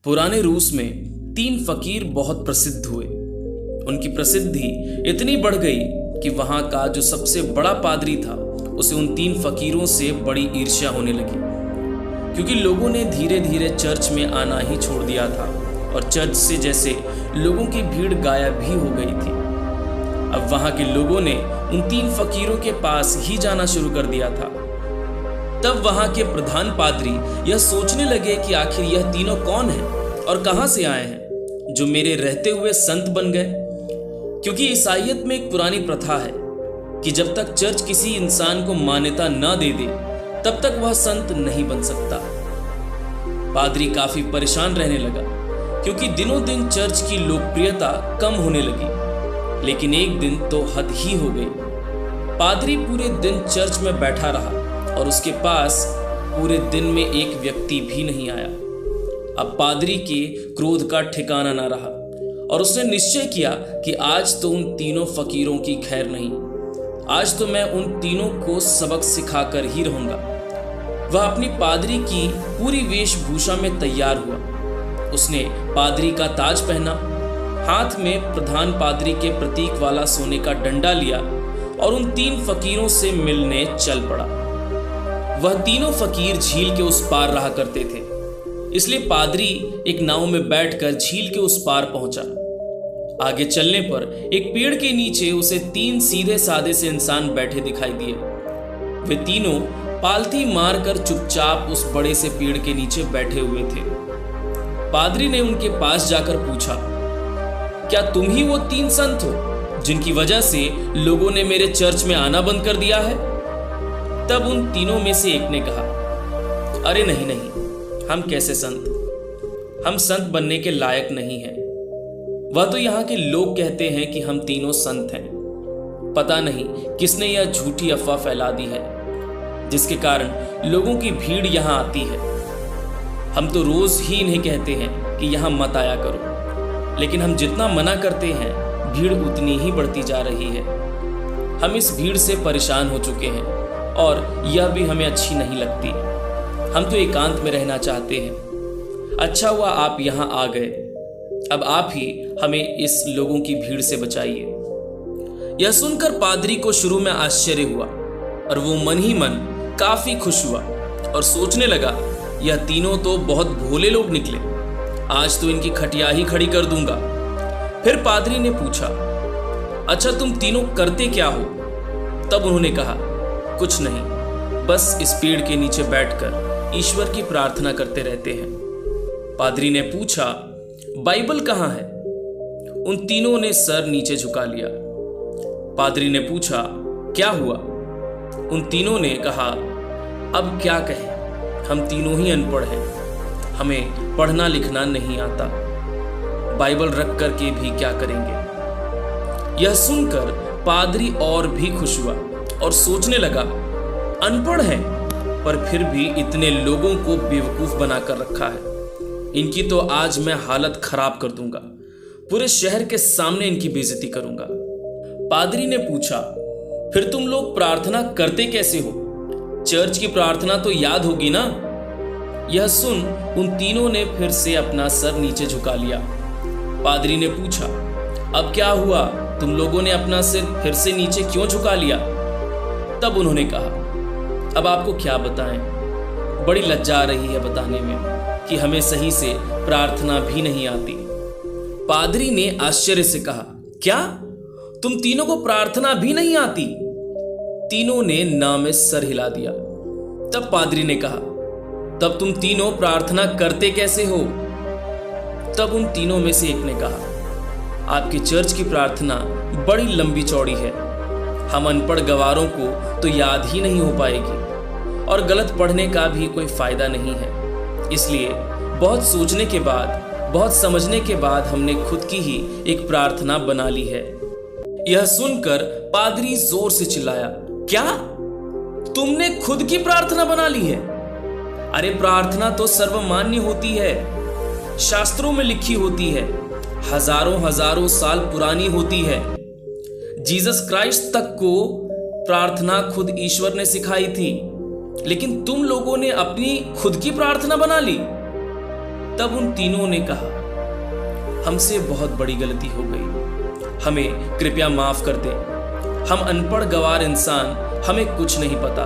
पुराने रूस में 3 फकीर बहुत प्रसिद्ध हुए। उनकी प्रसिद्धि इतनी बढ़ गई कि वहां का जो सबसे बड़ा पादरी था उसे उन 3 फकीरों से बड़ी ईर्ष्या होने लगी, क्योंकि लोगों ने धीरे धीरे चर्च में आना ही छोड़ दिया था और चर्च से जैसे लोगों की भीड़ गायब भी हो गई थी। अब वहां के लोगों ने उन 3 फकीरों के पास ही जाना शुरू कर दिया था। तब वहां के प्रधान पादरी यह सोचने लगे कि आखिर यह तीनों कौन हैं और कहां से आए हैं जो मेरे रहते हुए संत बन गए। क्योंकि ईसाईयत में एक पुरानी प्रथा है कि जब तक चर्च किसी इंसान को मान्यता न दे दे तब तक वह संत नहीं बन सकता। पादरी काफी परेशान रहने लगा, क्योंकि दिनों दिन चर्च की लोकप्रियता कम होने लगी। लेकिन एक दिन तो हद ही हो गई। पादरी पूरे दिन चर्च में बैठा रहा और उसके पास पूरे दिन में एक व्यक्ति भी नहीं आया। अब पादरी के क्रोध का ठिकाना न रहा और उसने निश्चय किया कि आज तो उन तीनों फकीरों की खैर नहीं। आज तो मैं उन तीनों को सबक सिखाकर ही रहूंगा। वह अपनी पादरी की पूरी वेशभूषा में तैयार हुआ। उसने पादरी का ताज पहना, हाथ में प्रधान पादरी के प्रतीक वाला सोने का डंडा लिया और उन 3 फकीरों से मिलने चल पड़ा। वह तीनों फकीर झील के उस पार रहा करते थे, इसलिए पादरी एक नाव में बैठकर झील के उस पार पहुंचा। आगे चलने पर एक पेड़ के नीचे उसे 3 सीधे साधे से इंसान बैठे दिखाई दिए। वे तीनों पालथी मारकर चुपचाप उस बड़े से पेड़ के नीचे बैठे हुए थे। पादरी ने उनके पास जाकर पूछा, क्या तुम ही वो 3 संत हो जिनकी वजह से लोगों ने मेरे चर्च में आना बंद कर दिया है? तब उन तीनों में से एक ने कहा, अरे नहीं नहीं, हम कैसे संत? हम संत बनने के लायक नहीं हैं। वह तो यहाँ के लोग कहते हैं कि हम तीनों संत हैं। पता नहीं किसने यह झूठी अफवाह फैला दी है, जिसके कारण लोगों की भीड़ यहाँ आती है। हम तो रोज ही इन्हें कहते हैं कि यहाँ मत आया करो, लेकिन हम जितना मना करते हैं भीड़ उतनी ही बढ़ती जा रही है। हम इस भीड़ से परेशान हो चुके हैं और यह भी हमें अच्छी नहीं लगती। हम तो एकांत में रहना चाहते हैं। अच्छा हुआ आप यहाँ आ गए। अब आप ही हमें इस लोगों की भीड़ से बचाइए। यह सुनकर पादरी को शुरू में आश्चर्य हुआ और वो मन ही मन काफी खुश हुआ और सोचने लगा, यह तीनों तो बहुत भोले लोग निकले। आज तो इनकी खटिया ही खड़ी कर दूंगा। फिर पादरी ने पूछा, अच्छा तुम तीनों करते क्या हो? तब उन्होंने कहा, कुछ नहीं, बस इस पेड़ के नीचे बैठकर ईश्वर की प्रार्थना करते रहते हैं। पादरी ने पूछा, बाइबल कहाँ है? उन तीनों ने सर नीचे झुका लिया। पादरी ने पूछा, क्या हुआ? उन तीनों ने कहा, अब क्या कहें, हम तीनों ही अनपढ़ हैं। हमें पढ़ना लिखना नहीं आता। बाइबल रख कर के भी क्या करेंगे? यह सुनकर पादरी और भी खुश हुआ और सोचने लगा, अनपढ़ हैं पर फिर भी इतने लोगों को बेवकूफ बनाकर रखा है। इनकी तो आज मैं हालत खराब कर दूंगा। पूरे शहर के सामने इनकी बेइज्जती करूंगा। पादरी ने पूछा, फिर तुम लोग प्रार्थना करते कैसे हो? चर्च की प्रार्थना तो याद होगी ना? यह सुन उन तीनों ने फिर से अपना सर नीचे झुका लिया। पादरी ने पूछा, अब क्या हुआ? तुम लोगों ने अपना सिर फिर से नीचे क्यों झुका लिया? तब उन्होंने कहा, अब आपको क्या बताएं? बड़ी लज्जा आ रही है बताने में कि हमें सही से प्रार्थना भी नहीं आती। पादरी ने आश्चर्य से कहा, क्या तुम तीनों को प्रार्थना भी नहीं आती? तीनों ने ना में सर हिला दिया। तब पादरी ने कहा, तब तुम तीनों प्रार्थना करते कैसे हो? तब उन तीनों में से एक ने कहा, आपकी चर्च की प्रार्थना बड़ी लंबी चौड़ी है। हम अनपढ़ गवारों को तो याद ही नहीं हो पाएगी और गलत पढ़ने का भी कोई फायदा नहीं है। इसलिए बहुत सोचने के बाद, बहुत समझने के बाद हमने खुद की ही एक प्रार्थना बना ली है। यह सुनकर पादरी जोर से चिल्लाया, क्या तुमने खुद की प्रार्थना बना ली है? अरे प्रार्थना तो सर्वमान्य होती है, शास्त्रों में लिखी होती है, हजारों हजारों साल पुरानी होती है। जीसस क्राइस्ट तक को प्रार्थना खुद ईश्वर ने सिखाई थी, लेकिन तुम लोगों ने अपनी खुद की प्रार्थना बना ली। तब उन तीनों ने कहा, हमसे बहुत बड़ी गलती हो गई, हमें कृपया माफ कर दें। हम अनपढ़ गंवार इंसान, हमें कुछ नहीं पता।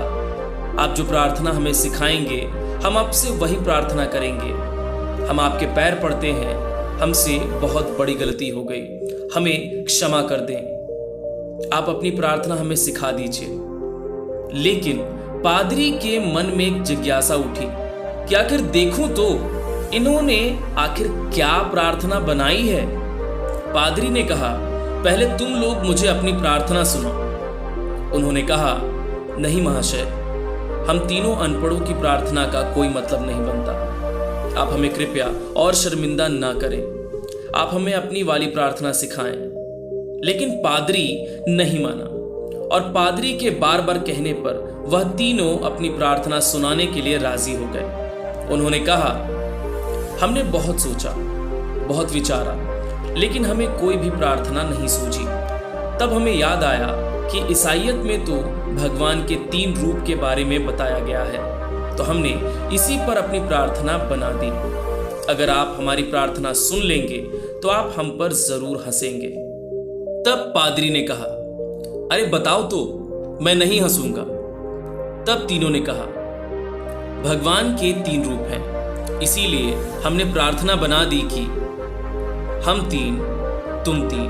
आप जो प्रार्थना हमें सिखाएंगे हम आपसे वही प्रार्थना करेंगे। हम आपके पैर पड़ते हैं, हमसे बहुत बड़ी गलती हो गई, हमें क्षमा कर दें। आप अपनी प्रार्थना हमें सिखा दीजिए। लेकिन पादरी के मन में एक जिज्ञासा उठी कि आखिर देखूं तो इन्होंने आखिर क्या प्रार्थना बनाई है। पादरी ने कहा, पहले तुम लोग मुझे अपनी प्रार्थना सुनाओ। उन्होंने कहा, नहीं महाशय, हम तीनों अनपढ़ों की प्रार्थना का कोई मतलब नहीं बनता। आप हमें कृपया और शर्मिंदा ना करें, आप हमें अपनी वाली प्रार्थना सिखाएं। लेकिन पादरी नहीं माना और पादरी के बार बार कहने पर वह तीनों अपनी प्रार्थना सुनाने के लिए राजी हो गए। उन्होंने कहा, हमने बहुत सोचा, बहुत विचारा, लेकिन हमें कोई भी प्रार्थना नहीं सूझी। तब हमें याद आया कि ईसाइयत में तो भगवान के 3 रूप के बारे में बताया गया है, तो हमने इसी पर अपनी प्रार्थना बना दी। अगर आप हमारी प्रार्थना सुन लेंगे तो आप हम पर जरूर हंसेंगे। तब पादरी ने कहा, अरे बताओ तो, मैं नहीं हंसूंगा। तब तीनों ने कहा, भगवान के 3 रूप हैं, इसीलिए हमने प्रार्थना बना दी कि हम 3, तुम 3,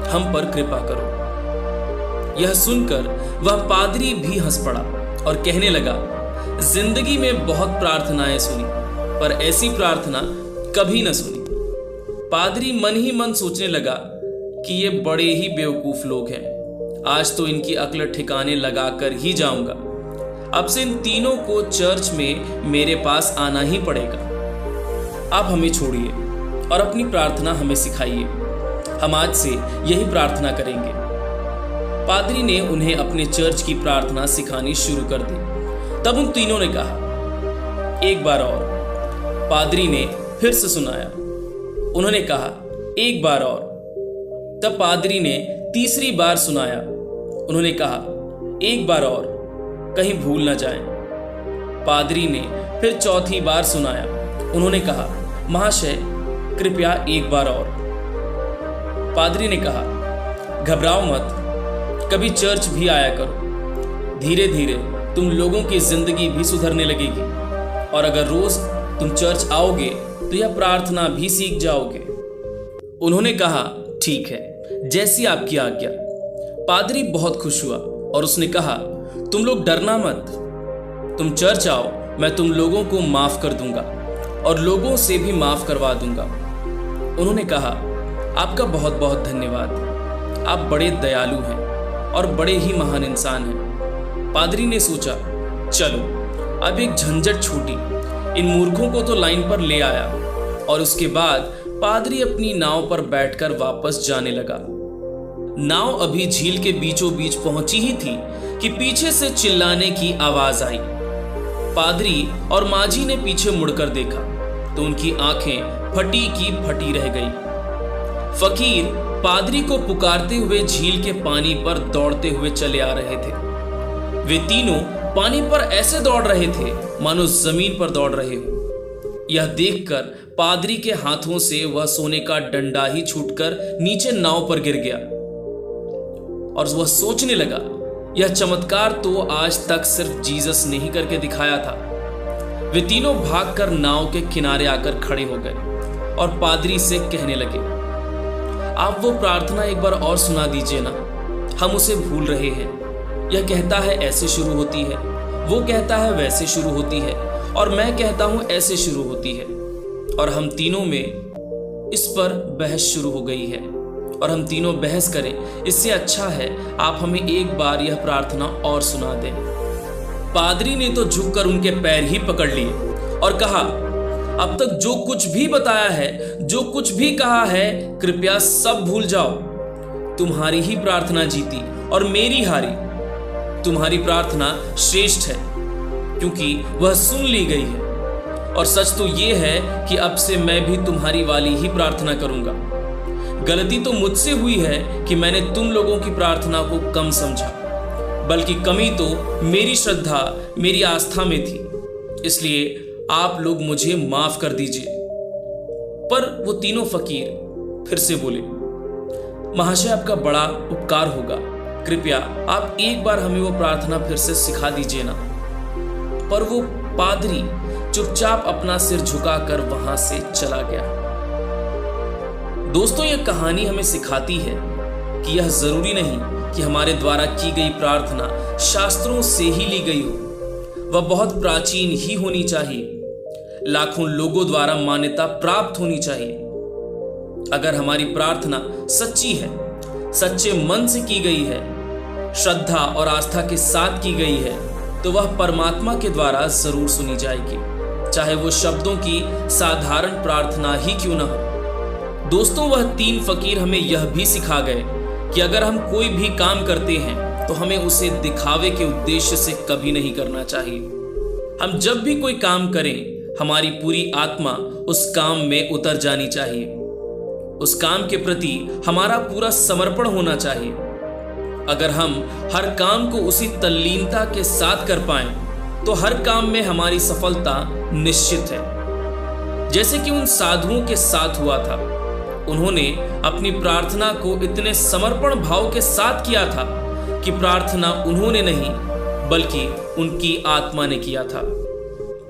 हम पर कृपा करो। यह सुनकर वह पादरी भी हंस पड़ा और कहने लगा, जिंदगी में बहुत प्रार्थनाएं सुनी, पर ऐसी प्रार्थना कभी न सुनी। पादरी मन ही मन सोचने लगा कि ये बड़े ही बेवकूफ लोग हैं, आज तो इनकी अक्ल ठिकाने लगाकर ही जाऊंगा। अब से इन तीनों को चर्च में मेरे पास आना ही पड़ेगा। आप हमें छोड़िए और अपनी प्रार्थना हमें सिखाइए, हम आज से यही प्रार्थना करेंगे। पादरी ने उन्हें अपने चर्च की प्रार्थना सिखानी शुरू कर दी। तब उन तीनों ने कहा, एक बार और। पादरी ने फिर से सुनाया। उन्होंने कहा, एक बार और। तब पादरी ने तीसरी बार सुनाया। उन्होंने कहा, एक बार और, कहीं भूल न जाएं। पादरी ने फिर चौथी बार सुनाया। उन्होंने कहा, महाशय कृपया एक बार और। पादरी ने कहा, घबराओ मत, कभी चर्च भी आया करो, धीरे धीरे तुम लोगों की जिंदगी भी सुधरने लगेगी, और अगर रोज तुम चर्च आओगे तो यह प्रार्थना भी सीख जाओगे। उन्होंने कहा, ठीक है, जैसी आपकी आज्ञा। पादरी बहुत खुश हुआ और उसने कहा, तुम लोग डरना मत, तुम चर्च आओ, मैं तुम लोगों को माफ कर दूंगा और लोगों से भी माफ करवा दूंगा। उन्होंने कहा, आपका बहुत बहुत धन्यवाद, आप बड़े दयालु हैं और बड़े ही महान इंसान हैं। पादरी ने सोचा, चलो अब एक झंझट छूटी, इन मूर्खों को तो लाइन पर ले आया। और उसके बाद पादरी अपनी नाव पर बैठकर वापस जाने लगा। नाव अभी झील के बीचों बीच पहुंची ही थी कि पीछे से चिल्लाने की आवाज आई। पादरी और माझी ने पीछे मुड़कर देखा तो उनकी आंखें फटी की फटी रह गई। फकीर पादरी को पुकारते हुए झील के पानी पर दौड़ते हुए चले आ रहे थे। वे तीनों पानी पर ऐसे दौड़ रहे थे मानो जमीन पर दौड़ रहे हो। यह देखकर पादरी के हाथों से वह सोने का डंडा ही छूटकर नीचे नाव पर गिर गया और वह सोचने लगा, यह चमत्कार तो आज तक सिर्फ जीसस ने ही करके दिखाया था। वे तीनों भागकर नाव के किनारे आकर खड़े हो गए और पादरी से कहने लगे, आप वो प्रार्थना एक बार और सुना दीजिए ना, हम उसे भूल रहे हैं। यह कहता है ऐसे शुरू होती है, वो कहता है वैसे शुरू होती है, और मैं कहता हूं ऐसे शुरू होती है, और हम तीनों में इस पर बहस शुरू हो गई है और हम तीनों बहस करें। इससे अच्छा है आप हमें एक बार यह प्रार्थना और सुना दें। पादरी ने तो झुककर उनके पैर ही पकड़ लिए और कहा, अब तक जो कुछ भी बताया है, जो कुछ भी कहा है, कृपया सब भूल जाओ। तुम्हारी ही प्रार्थना जीती और मेरी हारी। तुम्हारी प्रार्थना श्रेष्ठ है क्योंकि वह सुन ली गई है, और सच तो यह है कि अब से मैं भी तुम्हारी वाली ही प्रार्थना करूंगा। गलती तो मुझसे हुई है कि मैंने तुम लोगों की प्रार्थना को कम समझा, बल्कि कमी तो मेरी श्रद्धा, मेरी आस्था में थी। इसलिए आप लोग मुझे माफ कर दीजिए। पर वो तीनों फकीर फिर से बोले, महाशय आपका बड़ा उपकार होगा, कृपया आप एक बार हमें वो प्रार्थना फिर से सिखा दीजिए ना। पर वो पादरी चुपचाप अपना सिर झुकाकर वहां से चला गया। दोस्तों, यह कहानी हमें सिखाती है कि यह जरूरी नहीं कि हमारे द्वारा की गई प्रार्थना शास्त्रों से ही ली गई हो। वह बहुत प्राचीन ही होनी चाहिए, लाखों लोगों द्वारा मान्यता प्राप्त होनी चाहिए। अगर हमारी प्रार्थना सच्ची है, सच्चे मन से की गई है, श्रद्धा और आस्था के साथ की गई है, तो वह परमात्मा के द्वारा जरूर सुनी जाएगी, चाहे वो शब्दों की साधारण प्रार्थना ही क्यों ना हो। दोस्तों, वह तीन फकीर हमें यह भी सिखा गए कि अगर हम कोई भी काम करते हैं तो हमें उसे दिखावे के उद्देश्य से कभी नहीं करना चाहिए। हम जब भी कोई काम करें, हमारी पूरी आत्मा उस काम में उतर जानी चाहिए। उस काम के प्रति हमारा पूरा समर्पण होना चाहिए। अगर हम हर काम को उसी तल्लीनता के साथ कर पाएं, तो हर काम में हमारी सफलता निश्चित है। जैसे कि उन साधुओं के साथ हुआ था, उन्होंने अपनी प्रार्थना को इतने समर्पण भाव के साथ किया था कि प्रार्थना उन्होंने नहीं बल्कि उनकी आत्मा ने किया था।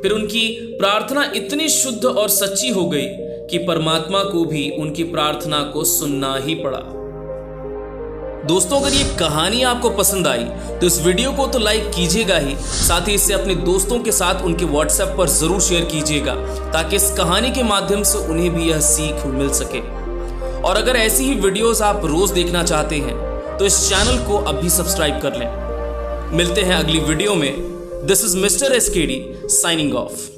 फिर उनकी प्रार्थना इतनी शुद्ध और सच्ची हो गई कि परमात्मा को भी उनकी प्रार्थना को सुनना ही पड़ा। दोस्तों, अगर ये कहानी आपको पसंद आई तो इस वीडियो को तो लाइक कीजिएगा ही, साथ ही इसे अपने दोस्तों के साथ उनके व्हाट्सएप पर जरूर शेयर कीजिएगा, ताकि इस कहानी के माध्यम से उन्हें भी यह सीख मिल सके। और अगर ऐसी ही वीडियोस आप रोज देखना चाहते हैं तो इस चैनल को अभी सब्सक्राइब कर लें। मिलते हैं अगली वीडियो में। This is mister SKD signing off.